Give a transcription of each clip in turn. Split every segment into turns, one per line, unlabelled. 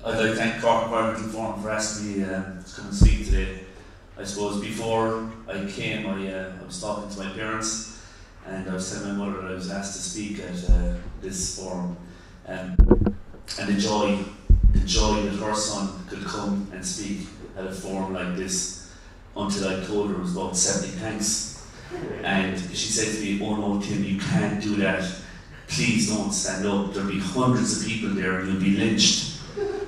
I'd like to thank Cork Environmental Forum for asking me to come and speak today. I suppose before I came, I was talking to my parents, and I was telling my mother that I was asked to speak at this forum, and the joy that her son could come and speak at a forum like this, until I told her it was about septic tanks. And she said to me, "Oh no, Tim, you can't do that. Please don't stand up. There'll be hundreds of people there and you'll be lynched."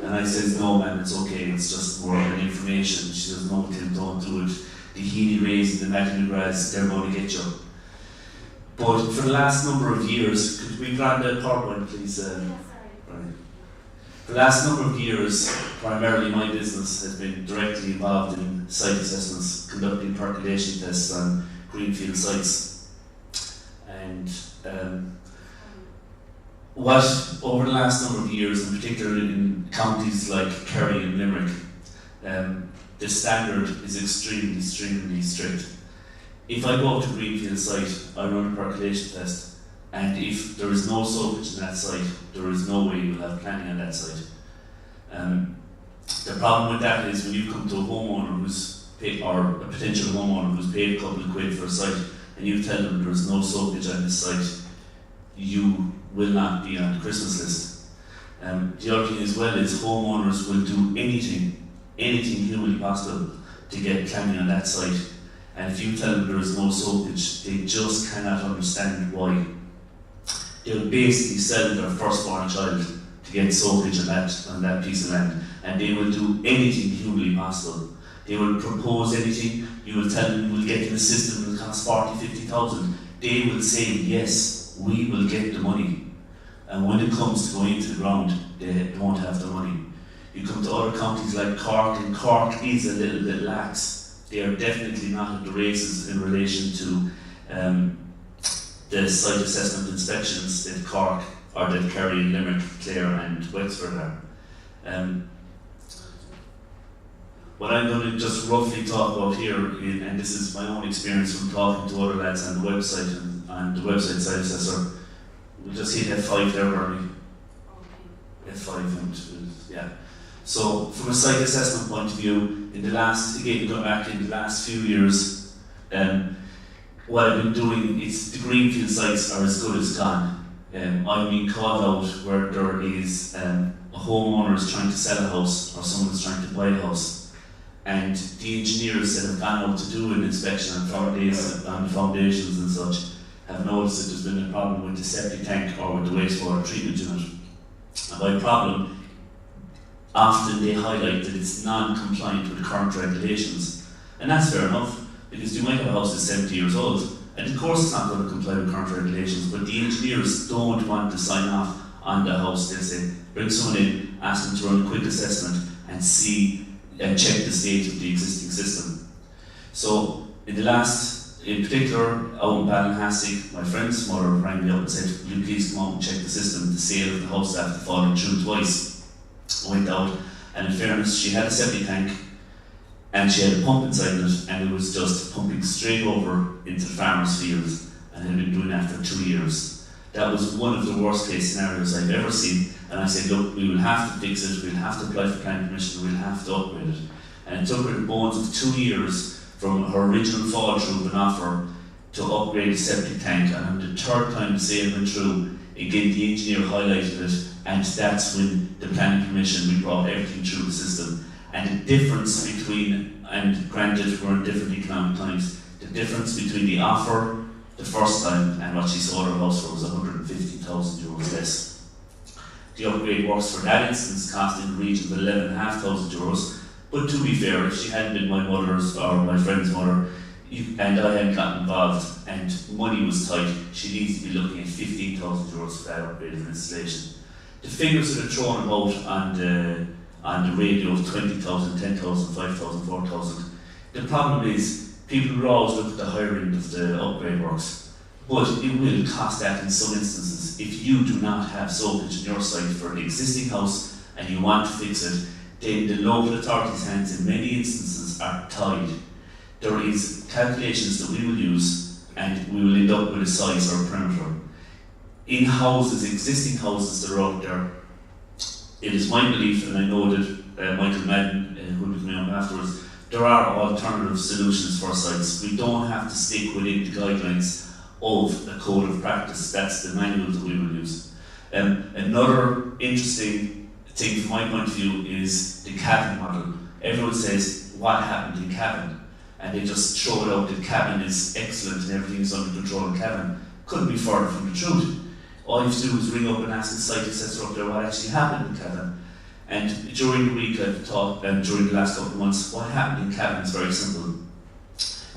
And I said, "No, man, it's okay. It's just more of an information." She says, "No, Tim, don't do it. The healy rays and the Matthew grass, they're going to get you." But for the last number of years, could we grab the PowerPoint, please? Right. For the last number of years, primarily my business has been directly involved in site assessments, conducting percolation tests on greenfield sites. And what over the last number of years, in particular in counties like Kerry and Limerick, the standard is extremely strict. If I go to a greenfield site, I run a percolation test, and if there is no soakage in that site, there is no way you'll have planning on that site. The problem with that is when you come to a homeowner who's paid, or a potential homeowner who's paid a couple of quid for a site, and you tell them there's no soakage on this site, you will not be on the Christmas list. The other thing as well is homeowners will do anything humanly possible to get planning on that site. And if you tell them there is no soakage, they just cannot understand why. They'll basically sell their firstborn child to get soakage on that piece of land. And they will do anything humanly possible. They will propose anything. You will tell them you will get in the system, it will cost 40,000, 50,000. They will say, "Yes, we will get the money." And when it comes to going into the ground, they don't have the money. You come to other counties like Cork, and Cork is a little bit lax. They are definitely not at the races in relation to the site assessment inspections that Cork, or that Kerry, Limerick, Clare and Wexford are. What I'm going to just roughly talk about here, and this is my own experience from talking to other lads on the website and the website site assessor. We'll just hit F5 there, Bernie. F5 and yeah. So from a site assessment point of view, in the last few years, what I've been doing is the greenfield sites are as good as gone. I've been called out where there is a homeowner is trying to sell a house or someone is trying to buy a house, and the engineers that have gone out to do an inspection on foundations and such have noticed that there's been a problem with the septic tank or with the wastewater treatment unit. And by problem, often they highlight that it's non-compliant with current regulations. And that's fair enough, because you might have a house that's 70 years old, and of course it's not going to comply with current regulations, but the engineers don't want to sign off on the house. They say, bring someone in, ask them to run a quick assessment and see and check the state of the existing system. So in particular, out in Ballinhassig, my friend's mother rang me up and said, "Will you please come out and check the system?" The sale of the house after falling through twice. I went out, and in fairness, she had a septic tank and she had a pump inside it, and it was just pumping straight over into the farmer's field, and had been doing that for 2 years. That was one of the worst case scenarios I've ever seen, and I said, "Look, we will have to fix it, we'll have to apply for planning permission, we'll have to upgrade it." And it took her the bones of 2 years from her original fall through of an offer to upgrade the septic tank, and on the third time the sale went through, again the engineer highlighted it, and that's when the planning permission, we brought everything through the system. And the difference between, and granted we're in different economic times, the difference between the offer the first time and what she sold her house for was 150,000 euros less. The upgrade works for that instance cost in the region of 11,500 euros. But to be fair, if she hadn't been my mother's or my friend's mother, and I hadn't gotten involved and money was tight, she needs to be looking at 15,000 euros for that upgrade of installation. The figures that are thrown about on the radio of 20,000, 10,000, 5,000, 4,000, the problem is people will always look at the higher end of the upgrade works, but it will cost that in some instances. If you do not have soakage in your site for the existing house and you want to fix it, then the local authorities' hands in many instances are tied. There is calculations that we will use and we will end up with a size or a perimeter. In houses, existing houses that are out there, It is my belief, and I know that Michael Madden, who will be coming up afterwards, there are alternative solutions for sites. We don't have to stick within the guidelines of a code of practice. That's the manual that we will use. Another interesting thing from my point of view is the cabin model. Everyone says, what happened in cabin? And they just throw it out that cabin is excellent and everything is under control in cabin. Couldn't be further from the truth. All you have to do is ring up and ask the site assessor up there what actually happened in cabin. And during the week I've taught, and during the last couple of months, what happened in cabin is very simple.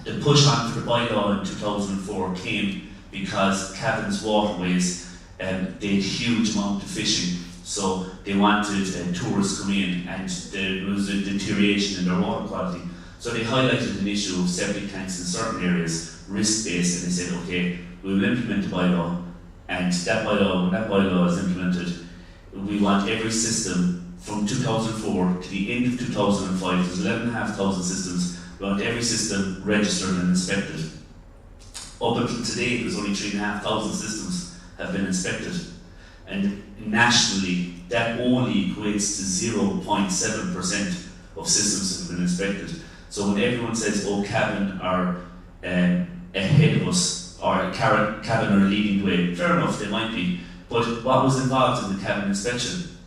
The push on for the bylaw in 2004 came because cabins waterways, they had huge amount of fishing, so they wanted tourists come in, and there was a deterioration in their water quality. So they highlighted an issue of septic tanks in certain areas, risk-based, and they said, okay, we will implement the bylaw, and that bylaw, when that bylaw is implemented, we want every system from 2004 to the end of 2005, there's 11,500 systems, we want every system registered and inspected. Up until today, there's only 3,500 systems have been inspected. And nationally, that only equates to 0.7% of systems that have been inspected. So when everyone says, oh, cabin are ahead of us, or cabin are leading the way, fair enough, they might be. But what was involved in the cabin inspection?